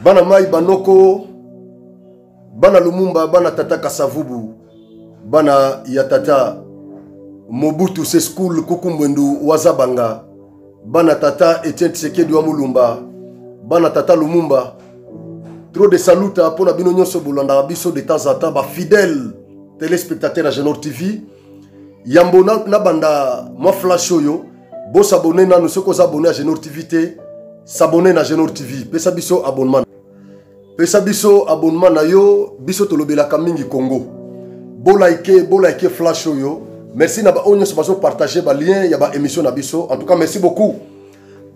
Bana Mai Banoko, Bana Lumumba, Bana Tata Kasavubu, Bana Yatata Mobutu Seskul Kukumbwendu Wazabanga, Bana Tata Etienne Tshisekedi wa Mulumba, Bana Tata Lumumba. Trop de saluts pour la Binonio Sobolanda Biso de temps en temps, fidèles téléspectateurs à Genor TV. Yambona Nabanda, moi Flash Yo, bon s'abonner, nous sommes abonnés à Genor TV, s'abonner à Genor TV, Pesa Biso abonnement. Pesa Biso abonnement na yo, Biso Tolobela Kamingi Congo. Bo like Flash Yo. Merci na ba onyo so partager ba lien ya ba émission na Biso. En tout cas, merci beaucoup.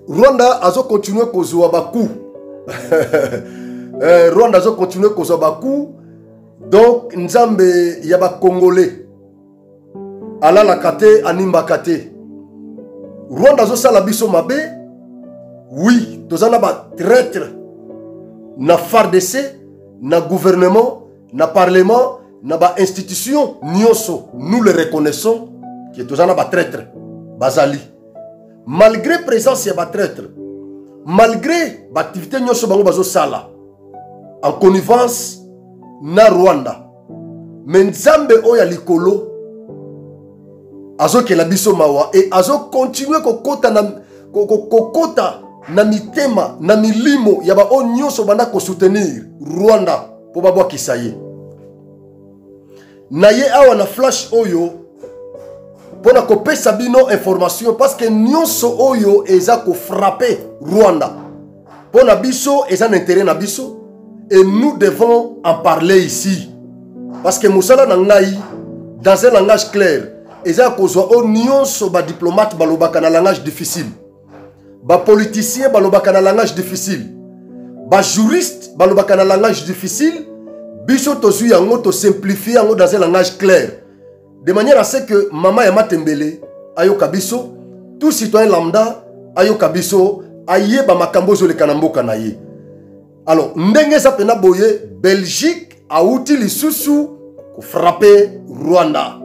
Rwanda azo continuer kozwa baku. Rwanda azo continuer kozwa baku. Donc Nzambe ya ba Congolais. Ala la kate animba kate. Rwanda azo sala biso mabe. Oui, tozana ba traître na FARDC, na gouvernement, na parlement, na ba institution nyonso. Nous le reconnaissons que tozana ba traître bazali. Malgré présence ya ba traître, malgré ba activité nyonso bango bazo sala en connivence na Rwanda. Mais Nzambe oya likolo azo ke la biso mawa et azo continuer kokota na mitema na milimo ya ba onyoso banda ko soutenir Rwanda po babwa kisaye. Na ye awa na flash oyo pona ko pesa bino information parce que nyonso oyo eza ko frapper Rwanda. Pona biso eza n'intérêt na biso et nous devons en parler ici. Parce que musala na ngai dans un langage clair eza kozwa o nyonso ba diplomate balobaka na langage difficile. Ba politicien balobaka na langage difficile. Ba juriste balobaka na langage difficile. Biso tozu yango to simplifier yango dans un langage clair. De manière à ce que Mama Yama Tembele ayoka biso, tout citoyen lambda ayoka biso aye ba makambo zo le kanamboka na ye. Alors ndenge sa pena boye Belgique a outil lisusu ko frapper Rwanda.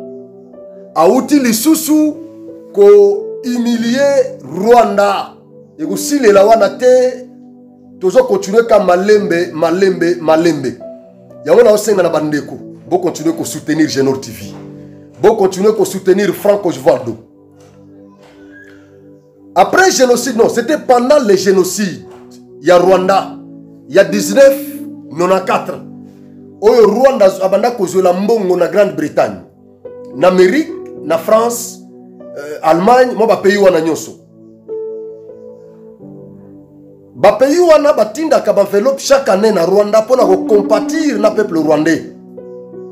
A outil lisusu ko humilier Rwanda. Et aussi les lawana te tozo continuer ka malembe. Yango na osenga na bandeko. Bo continuer ko soutenir Genor TV. Bo continuer ko soutenir Franco Jovaldo. Après génocide, non, c'était pendant le génocide. Il y a Rwanda. Il y a 1994. Oyo Rwanda abanda kozela mbongo na Grande-Bretagne. Na Amérique, na France, Allemagne, mo ba pays wana nyonso. Ba pays wana batinda ka enveloppe chaque année na Rwanda pour compatir na peuple rwandais.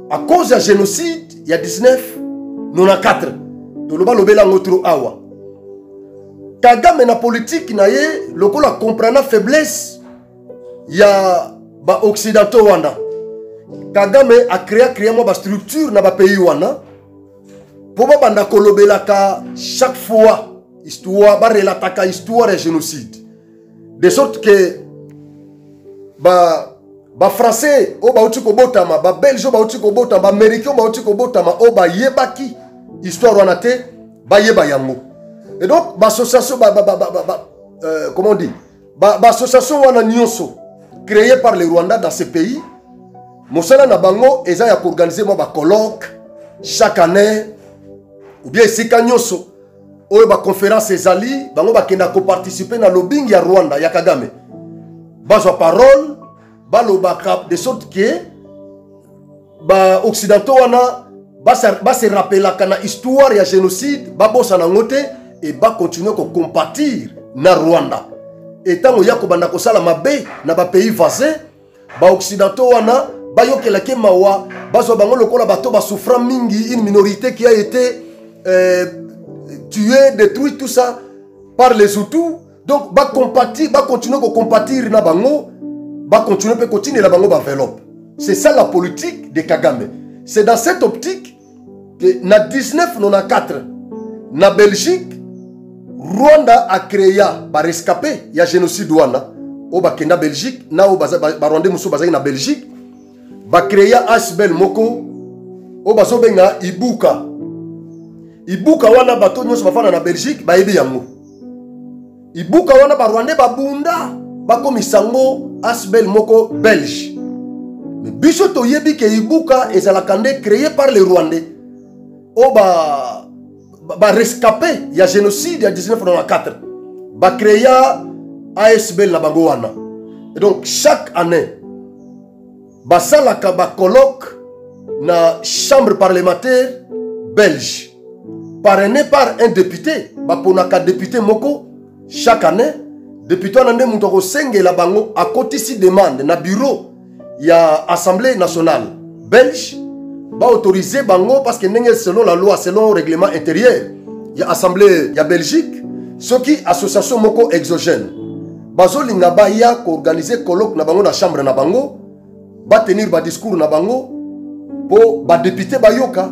À cause du génocide, il y a 1994. Toloba lobela ngotro awa. Kagame na politique na ye, lokola comprendre faiblesse ya ba occidentaux wana. Kagame a créé mo ba structure na ba pays wana. Pour ba banda kolobela ka chaque fois histoire ba relataka histoire et génocide. De sorte que ba français o ba uti ko botama, ba belge o ba uti ko botama, ba américain o ba uti ko botama, o ba yebaki histoire wana te ba yeba yango. Et donc ba association comment on dit, ba association wana nyonso créée par les Rwandais dans ce pays. Mosala na bango eza ya organiser mo ba colloque chaque année ou bien sika nyonso oyo ba conférence ezali bango bakenda ko participer na lobbying ya Rwanda ya Kagame. Bazwa parole balobaka de sorte que ba occidentaux wana ba se rappeler kana histoire ya génocide ba bossa na ngote et ba continuer ko compatir na Rwanda. Et tango ya ko banda ko sala mabe na ba pays voisins ba occidentaux wana ba yokela ke mawa bazwa bango lokola bato ba souffrant mingi, une minorité qui a été tué, détruit, tout ça par les Hutus. Donc, va compatir, va continuer à compatir na bango, va continuer à continuer la bango enveloppe. C'est ça la politique de Kagame. C'est dans cette optique que na 1994, na Belgique, Rwanda a créé ba rescapé, il y a génocide Rwanda. Au Bakenda Belgique, na au Rwanda muso bazaki na Belgique, ba créé Asbel Moko, au bazobenga Ibuka. Ibuka wana bato nyonso bafana na Belgique ba yebi yango. Ibuka wana ba Rwanda babunda ba komisango ASBEL moko belge. Mais biso toyebi ke Ibuka ezalakande créé par les Rwandais. Oh ba rescapé, il y a génocide, il y a 1994. Ba créé ASBEL na bango wana. Et donc chaque année, ba salaka ba colloque na chambre parlementaire belge, parrainé par un député. Ba ponaka député moko chaque année. Député wana nde muto ko sengela bango a kotisi demande na bureau ya Assemblée nationale belge ba autoriser bango parce que selon la loi, selon le règlement intérieur, il y a Assemblée ya Belgique, ce qui association moko exogène. Bazo linga ba ya ko organiser colloque na bango na chambre na bango, ba tenir ba discours na bango pour ba député ba yoka.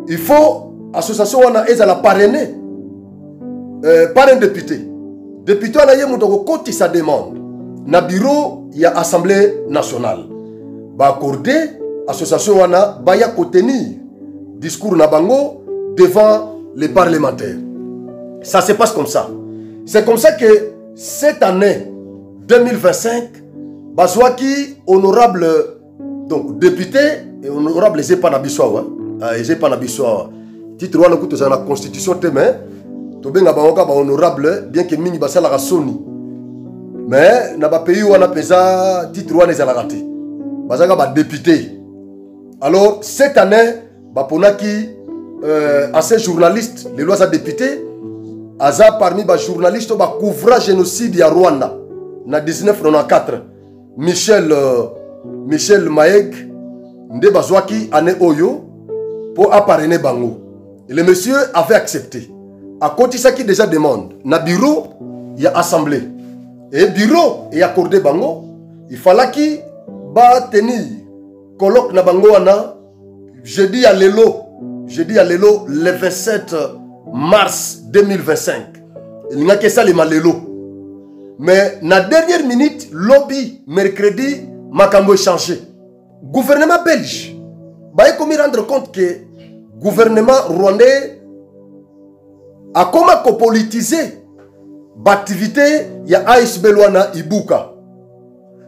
Il faut association wana ezala parrainé par un député. Député wana ye muto ko koti sa demande na bureau ya Assemblée nationale. Ba accorder association wana ba ya ko tenir discours na bango devant les parlementaires. Ça se passe comme ça. C'est comme ça que cette année 2025, bazwaki honorable donc député et honorable Ezepa na Biswawa, Ezepa na Biswawa. Titre wana kuto za na constitution teme, to benga bangoka ba honorable bien que mingi basala ka soni. Mais na ba pays wana pesa titre wana ezala raté. Bazaka ba député. Alors cette année, ba ponaki ancien journaliste, les lois à député, aza parmi ba journalistes ba couvra génocide ya Rwanda na 1994. Michel Maeg nde bazwaki ane oyo pour apparrainer bango. Et le monsieur avait accepté. À côté ça qui déjà demande na bureau il y a assemblée. Et bureau et accordé bango, il fallait qu'il ba tenir colloque na bango wana jeudi à Lelo le 27 mars 2025. Il n'y a que ça les malelo. Mais na dernière minute, lobby, mercredi, makambo échangé. Gouvernement belge, bah comme rendre compte que gouvernement rwandais a comment politiser l'activité ya ASBEL wana Ibuka.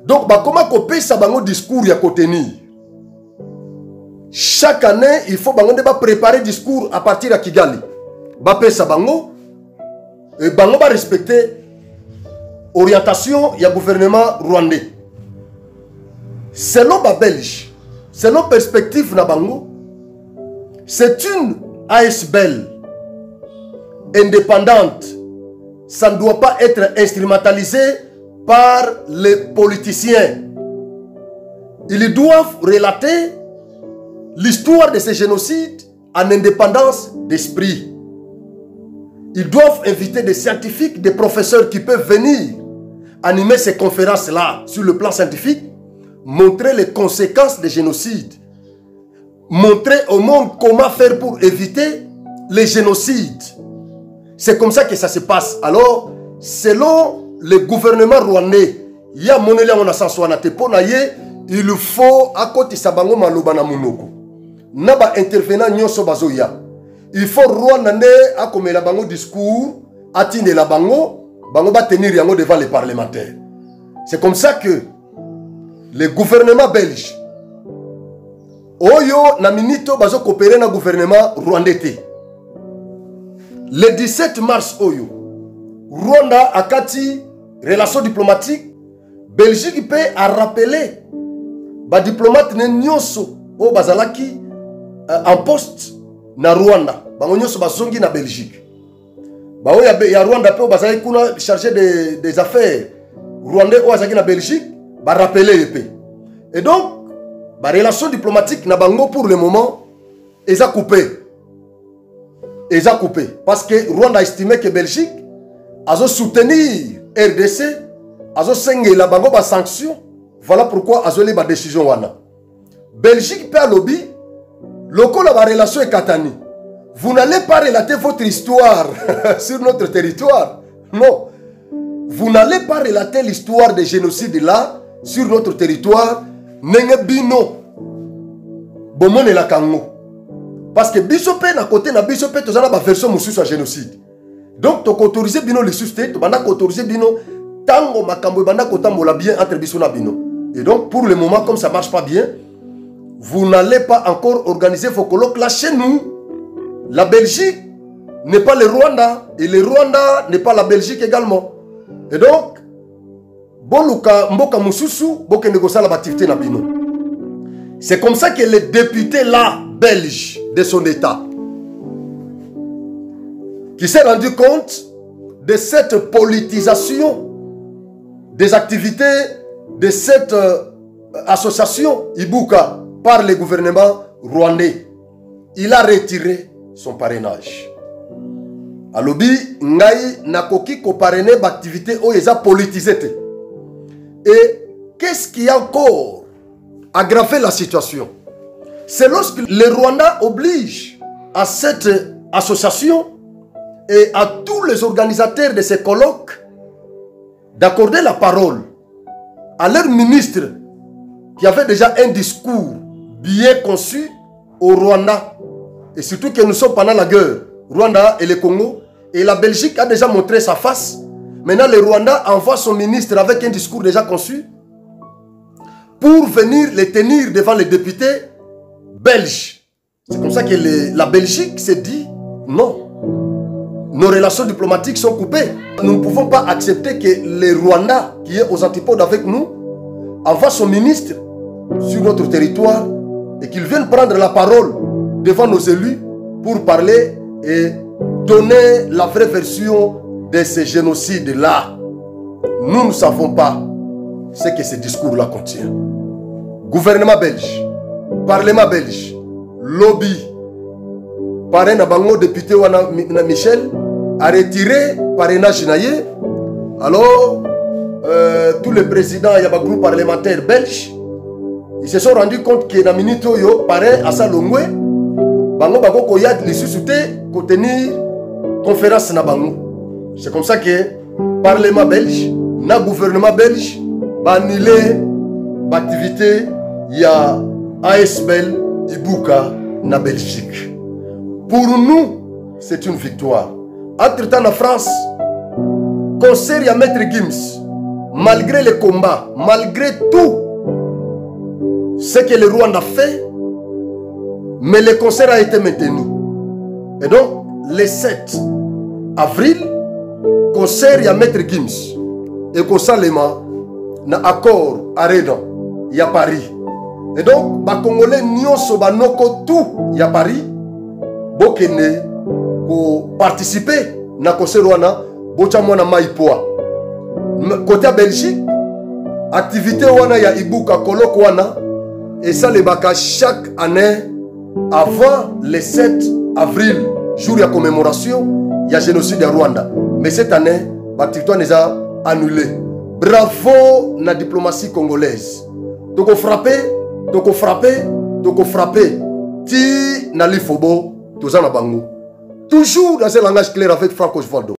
Donc bah comment copier ça bango discours ya contenir. Chaque année, il faut bango de préparer discours à partir de Kigali. Bapé Sabango et bango va respecter orientation du gouvernement rwandais. Selon les Belges, selon perspective na bango, c'est une ASBEL indépendante. Ça ne doit pas être instrumentalisé par les politiciens. Ils doivent relater l'histoire de ces génocides en indépendance d'esprit. Ils doivent inviter des scientifiques, des professeurs qui peuvent venir animer ces conférences-là sur le plan scientifique, montrer les conséquences des génocides, montrer au monde comment faire pour éviter les génocides. C'est comme ça que ça se passe. Alors, selon le gouvernement rwandais, il y a mon élève en ascensuanate pour naïe, il faut à côté sabango malobana munoko. Naba intervenant nyoso bazoya. Il faut Rwanda à comme la bango discours, atteindre la bango ba tenir yango devant les parlementaires. C'est comme ça que le gouvernement belge oyo na minito bazo coopérer na gouvernement rwandais. Le 17 mars oyo Rwanda a kati relations diplomatiques, Belgique peut a rappelé ba diplomate ne nyonso o bazalaki en poste na Rwanda. Bango nyonso bazongi na Belgique. Ba o ya Rwanda pe o bazalaki kuna chargé des affaires rwandais o azaki na Belgique, ba rappeler pe. Et donc ba relations diplomatiques na bango pour le moment eza coupé. Eza coupé parce que Rwanda estimait que Belgique a soutenir RDC, a sengé la bango ba sanction. Voilà pourquoi a zolé ba décision wana. Belgique peut lobby, loko la ba relation est katani. Vous n'allez pas relater votre histoire sur notre territoire. Non. Vous n'allez pas relater l'histoire des génocides là sur notre territoire. Nenge bino. Bomone la kango. Parce que bisope na côté na bisope tozana ba version mususu à génocide. Donc tu autoriser bino les sustés, tu bana autoriser bino tango makambo banda kotambola bien entre biso na bino. Et donc pour le moment comme ça marche pas bien, vous n'allez pas encore organiser vos colloques là chez nous. La Belgique n'est pas le Rwanda et le Rwanda n'est pas la Belgique également. Et donc boluka mboka mususu boke négocier la activité na bino. C'est comme ça que les députés là belges de son état qui s'est rendu compte de cette politisation des activités de cette association Ibuka par le gouvernement rwandais. Il a retiré son parrainage. Alobi ngai nakoki ko parrainer l'activité où ils ont politisé. Et qu'est-ce qui a encore aggravé la situation? C'est lorsque le Rwanda oblige à cette association et à tous les organisateurs de ces colloques d'accorder la parole à leur ministre qui avait déjà un discours bien conçu au Rwanda. Et surtout que nous sommes pendant la guerre, Rwanda et le Congo, et la Belgique a déjà montré sa face. Maintenant, le Rwanda envoie son ministre avec un discours déjà conçu pour venir le tenir devant les députés belges. C'est comme ça que la Belgique s'est dit non. Nos relations diplomatiques sont coupées. Nous ne pouvons pas accepter que le Rwanda, qui est aux antipodes avec nous, envoie son ministre sur notre territoire et qu'il vienne prendre la parole devant nos élus pour parler et donner la vraie version de ces génocides-là. Nous ne savons pas ce que ce discours-là contient. Gouvernement belge, Parlement belge, lobby, parrain Nabango, député Wana Michel, a retiré parrainage naïe. Alors, tous les présidents, il y a un groupe parlementaire belge, ils se sont rendus compte que dans minute yo parrain à Salongwe, Bango Bango Koyad les suscité pour tenir conférence na Bango. C'est comme ça que Parlement belge, na gouvernement belge, banilé l'activité, il y a ASBL, Ibuka, na Belgique. Pour nous, c'est une victoire. Entre-temps, en France, concert à Maître Gims, malgré les combats, malgré tout ce que le Rwanda a fait, mais le concert a été maintenu. Et donc, le 7 avril, concert à Maître Gims, et Kosalema, na accord à Redan, il y a Paris. Et donc, les Congolais nyonso banoko tout, il y a Paris, bokene ko participer na concert wana bocha mwana maipoa. Côté Belgique, activité wana ya Ibuka colloque wana et ça les baka chaque année avant le 7 avril, jour de commémoration, il y a génocide à Rwanda. Mais cette année, l'activité les a annulé. Bravo la diplomatie congolaise. Donc on frappé, donc on frappé, donc on frappé. Ti na lifobo, tous en bango. Toujours dans un langage clair avec Franco Osvaldo.